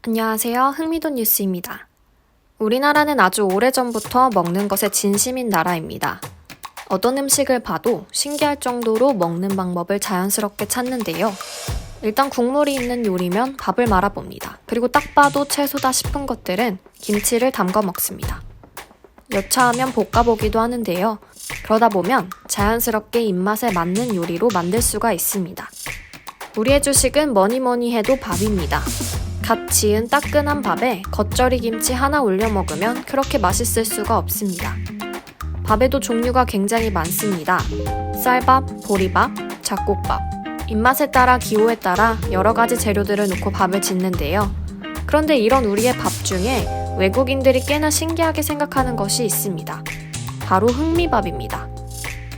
안녕하세요. 흥미돈 뉴스입니다. 우리나라는 아주 오래전부터 먹는 것에 진심인 나라입니다. 어떤 음식을 봐도 신기할 정도로 먹는 방법을 자연스럽게 찾는데요. 일단 국물이 있는 요리면 밥을 말아봅니다. 그리고 딱 봐도 채소다 싶은 것들은 김치를 담가 먹습니다. 여차하면 볶아보기도 하는데요. 그러다 보면 자연스럽게 입맛에 맞는 요리로 만들 수가 있습니다. 우리의 주식은 뭐니 해도 밥입니다. 갓 지은 따끈한 밥에 겉절이 김치 하나 올려 먹으면 그렇게 맛있을 수가 없습니다. 밥에도 종류가 굉장히 많습니다. 쌀밥, 보리밥, 잡곡밥. 입맛에 따라 기호에 따라 여러 가지 재료들을 넣고 밥을 짓는데요. 그런데 이런 우리의 밥 중에 외국인들이 꽤나 신기하게 생각하는 것이 있습니다. 바로 흑미밥입니다.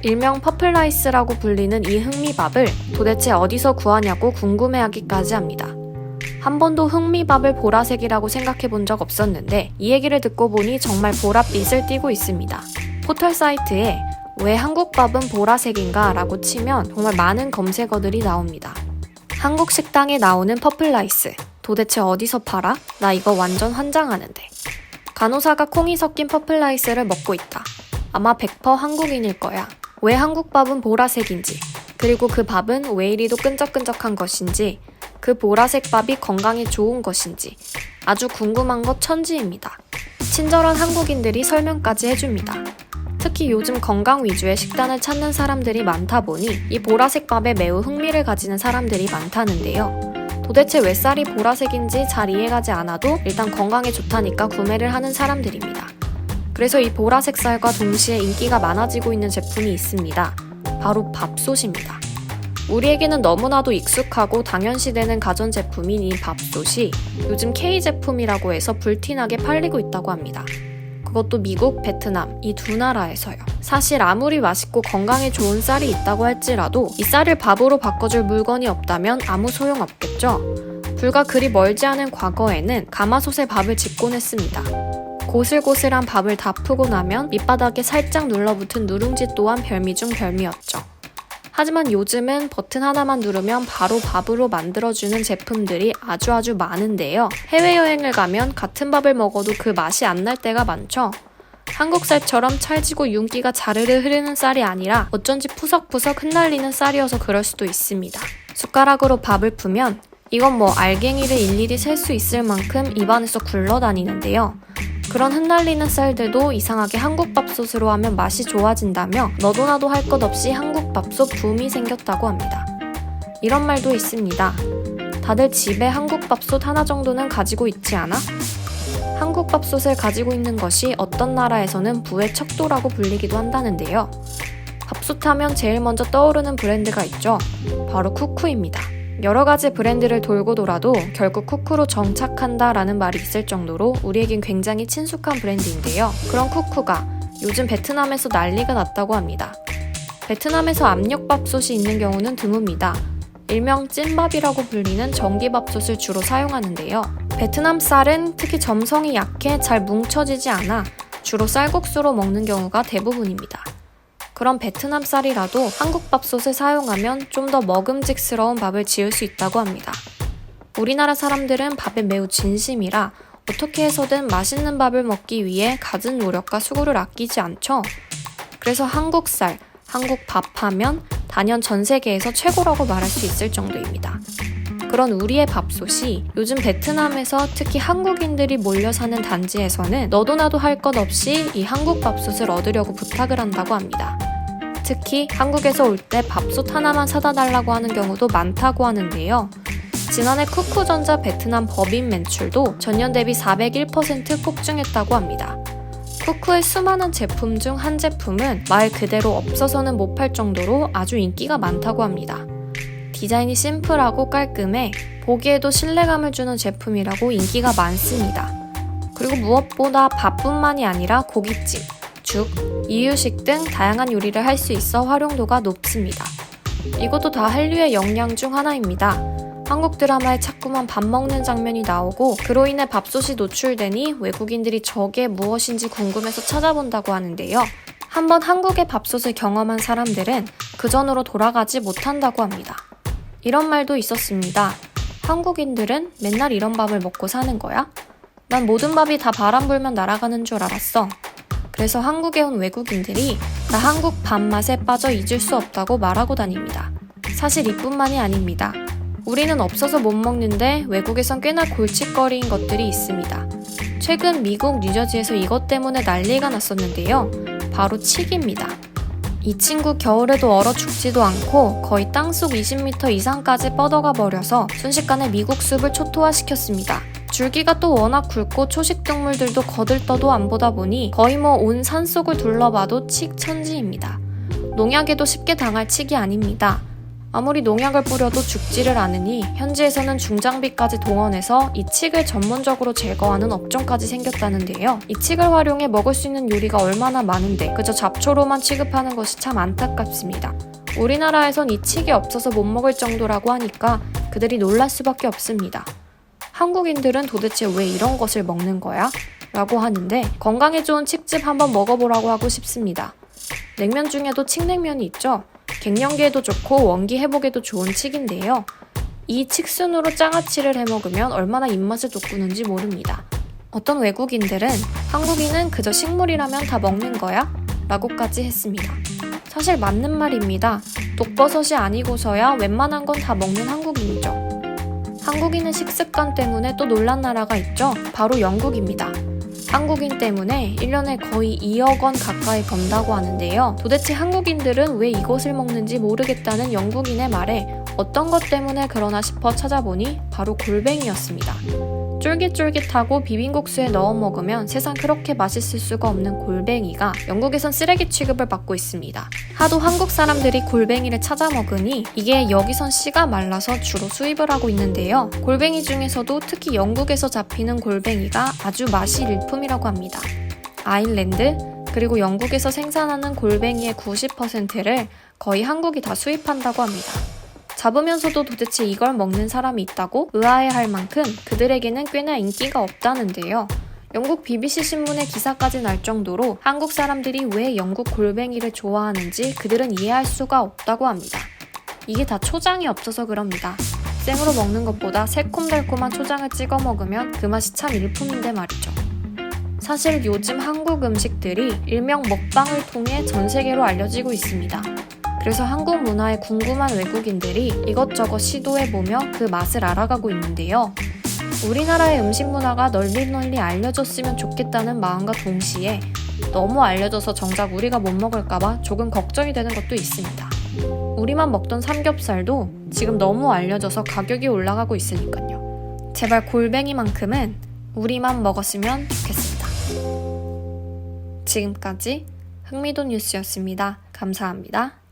일명 퍼플라이스라고 불리는 이 흑미밥을 도대체 어디서 구하냐고 궁금해하기까지 합니다. 한 번도 흑미밥을 보라색이라고 생각해 본 적 없었는데 이 얘기를 듣고 보니 정말 보랏빛을 띠고 있습니다. 포털 사이트에 왜 한국밥은 보라색인가 라고 치면 정말 많은 검색어들이 나옵니다. 한국 식당에 나오는 퍼플라이스 도대체 어디서 팔아? 나 이거 완전 환장하는데. 간호사가 콩이 섞인 퍼플라이스를 먹고 있다. 아마 100% 한국인일 거야. 왜 한국밥은 보라색인지, 그리고 그 밥은 왜 이리도 끈적끈적한 것인지, 그 보라색 밥이 건강에 좋은 것인지 아주 궁금한 것 천지입니다. 친절한 한국인들이 설명까지 해줍니다. 특히 요즘 건강 위주의 식단을 찾는 사람들이 많다 보니 이 보라색 밥에 매우 흥미를 가지는 사람들이 많다는데요. 도대체 왜 쌀이 보라색인지 잘 이해가지 않아도 일단 건강에 좋다니까 구매를 하는 사람들입니다. 그래서 이 보라색 쌀과 동시에 인기가 많아지고 있는 제품이 있습니다. 바로 밥솥입니다. 우리에게는 너무나도 익숙하고 당연시되는 가전제품인 이 밥솥이 요즘 K제품이라고 해서 불티나게 팔리고 있다고 합니다. 그것도 미국, 베트남 이 두 나라에서요. 사실 아무리 맛있고 건강에 좋은 쌀이 있다고 할지라도 이 쌀을 밥으로 바꿔줄 물건이 없다면 아무 소용없겠죠. 불과 그리 멀지 않은 과거에는 가마솥에 밥을 짓곤 했습니다. 고슬고슬한 밥을 다 푸고 나면 밑바닥에 살짝 눌러붙은 누룽지 또한 별미 중 별미였죠. 하지만 요즘은 버튼 하나만 누르면 바로 밥으로 만들어주는 제품들이 아주 많은데요. 해외여행을 가면 같은 밥을 먹어도 그 맛이 안 날 때가 많죠. 한국 쌀처럼 찰지고 윤기가 자르르 흐르는 쌀이 아니라 어쩐지 푸석푸석 흩날리는 쌀이어서 그럴 수도 있습니다. 숟가락으로 밥을 푸면 이건 뭐 알갱이를 일일이 셀 수 있을 만큼 입안에서 굴러다니는데요. 그런 흩날리는 쌀들도 이상하게 한국밥솥으로 하면 맛이 좋아진다며 너도 나도 할 것 없이 한국밥솥 붐이 생겼다고 합니다. 이런 말도 있습니다. 다들 집에 한국밥솥 하나 정도는 가지고 있지 않아? 한국밥솥을 가지고 있는 것이 어떤 나라에서는 부의 척도라고 불리기도 한다는데요. 밥솥 하면 제일 먼저 떠오르는 브랜드가 있죠. 바로 쿠쿠입니다. 여러 가지 브랜드를 돌고 돌아도 결국 쿠쿠로 정착한다라는 말이 있을 정도로 우리에겐 굉장히 친숙한 브랜드인데요. 그런 쿠쿠가 요즘 베트남에서 난리가 났다고 합니다. 베트남에서 압력밥솥이 있는 경우는 드뭅니다. 일명 찐밥이라고 불리는 전기밥솥을 주로 사용하는데요. 베트남 쌀은 특히 점성이 약해 잘 뭉쳐지지 않아 주로 쌀국수로 먹는 경우가 대부분입니다. 그런 베트남 쌀이라도 한국 밥솥을 사용하면 좀 더 먹음직스러운 밥을 지을 수 있다고 합니다. 우리나라 사람들은 밥에 매우 진심이라 어떻게 해서든 맛있는 밥을 먹기 위해 갖은 노력과 수고를 아끼지 않죠. 그래서 한국 쌀, 한국 밥 하면 단연 전 세계에서 최고라고 말할 수 있을 정도입니다. 그런 우리의 밥솥이 요즘 베트남에서 특히 한국인들이 몰려 사는 단지에서는 너도 나도 할 것 없이 이 한국 밥솥을 얻으려고 부탁을 한다고 합니다. 특히 한국에서 올 때 밥솥 하나만 사다 달라고 하는 경우도 많다고 하는데요. 지난해 쿠쿠전자 베트남 법인 매출도 전년 대비 401% 폭증했다고 합니다. 쿠쿠의 수많은 제품 중 한 제품은 말 그대로 없어서는 못 팔 정도로 아주 인기가 많다고 합니다. 디자인이 심플하고 깔끔해 보기에도 신뢰감을 주는 제품이라고 인기가 많습니다. 그리고 무엇보다 밥뿐만이 아니라 고깃집, 죽, 이유식 등 다양한 요리를 할 수 있어 활용도가 높습니다. 이것도 다 한류의 역량 중 하나입니다. 한국 드라마에 자꾸만 밥 먹는 장면이 나오고 그로 인해 밥솥이 노출되니 외국인들이 저게 무엇인지 궁금해서 찾아본다고 하는데요. 한번 한국의 밥솥을 경험한 사람들은 그전으로 돌아가지 못한다고 합니다. 이런 말도 있었습니다. 한국인들은 맨날 이런 밥을 먹고 사는 거야? 난 모든 밥이 다 바람 불면 날아가는 줄 알았어. 그래서 한국에 온 외국인들이 다 한국 밥 맛에 빠져 잊을 수 없다고 말하고 다닙니다. 사실 이뿐만이 아닙니다. 우리는 없어서 못 먹는데 외국에선 꽤나 골칫거리인 것들이 있습니다. 최근 미국 뉴저지에서 이것 때문에 난리가 났었는데요. 바로 칡입니다. 이 친구 겨울에도 얼어 죽지도 않고 거의 땅속 20m 이상까지 뻗어가 버려서 순식간에 미국 숲을 초토화시켰습니다. 줄기가 또 워낙 굵고 초식동물들도 거들떠도 안 보다 보니 거의 온 산속을 둘러봐도 칡 천지입니다. 농약에도 쉽게 당할 칡이 아닙니다. 아무리 농약을 뿌려도 죽지를 않으니 현지에서는 중장비까지 동원해서 이 칡을 전문적으로 제거하는 업종까지 생겼다는데요. 이 칡을 활용해 먹을 수 있는 요리가 얼마나 많은데 그저 잡초로만 취급하는 것이 참 안타깝습니다. 우리나라에선 이 칡이 없어서 못 먹을 정도라고 하니까 그들이 놀랄 수밖에 없습니다. 한국인들은 도대체 왜 이런 것을 먹는 거야? 라고 하는데 건강에 좋은 칡즙 한번 먹어보라고 하고 싶습니다. 냉면 중에도 칡냉면이 있죠? 갱년기에도 좋고 원기 회복에도 좋은 칡인데요. 이 칡순으로 장아찌를 해먹으면 얼마나 입맛을 돋구는지 모릅니다. 어떤 외국인들은 한국인은 그저 식물이라면 다 먹는 거야? 라고까지 했습니다. 사실 맞는 말입니다. 독버섯이 아니고서야 웬만한 건 다 먹는 한국인이죠. 한국인의 식습관 때문에 또 놀란 나라가 있죠. 바로 영국입니다. 한국인 때문에 1년에 거의 2억 원 가까이 번다고 하는데요. 도대체 한국인들은 왜 이것을 먹는지 모르겠다는 영국인의 말에 어떤 것 때문에 그러나 싶어 찾아보니 바로 골뱅이였습니다. 쫄깃쫄깃하고 비빔국수에 넣어 먹으면 세상 그렇게 맛있을 수가 없는 골뱅이가 영국에선 쓰레기 취급을 받고 있습니다. 하도 한국 사람들이 골뱅이를 찾아 먹으니 이게 여기선 씨가 말라서 주로 수입을 하고 있는데요. 골뱅이 중에서도 특히 영국에서 잡히는 골뱅이가 아주 맛이 일품이라고 합니다. 아일랜드 그리고 영국에서 생산하는 골뱅이의 90%를 거의 한국이 다 수입한다고 합니다. 잡으면서도 도대체 이걸 먹는 사람이 있다고 의아해할 만큼 그들에게는 꽤나 인기가 없다는데요. 영국 BBC 신문에 기사까지 날 정도로 한국 사람들이 왜 영국 골뱅이를 좋아하는지 그들은 이해할 수가 없다고 합니다. 이게 다 초장이 없어서 그럽니다. 생으로 먹는 것보다 새콤달콤한 초장을 찍어 먹으면 그 맛이 참 일품인데 말이죠. 사실 요즘 한국 음식들이 일명 먹방을 통해 전 세계로 알려지고 있습니다. 그래서 한국 문화에 궁금한 외국인들이 이것저것 시도해보며 그 맛을 알아가고 있는데요. 우리나라의 음식 문화가 널리 알려졌으면 좋겠다는 마음과 동시에 너무 알려져서 정작 우리가 못 먹을까봐 조금 걱정이 되는 것도 있습니다. 우리만 먹던 삼겹살도 지금 너무 알려져서 가격이 올라가고 있으니까요. 제발 골뱅이만큼은 우리만 먹었으면 좋겠습니다. 지금까지 흥미도 뉴스였습니다. 감사합니다.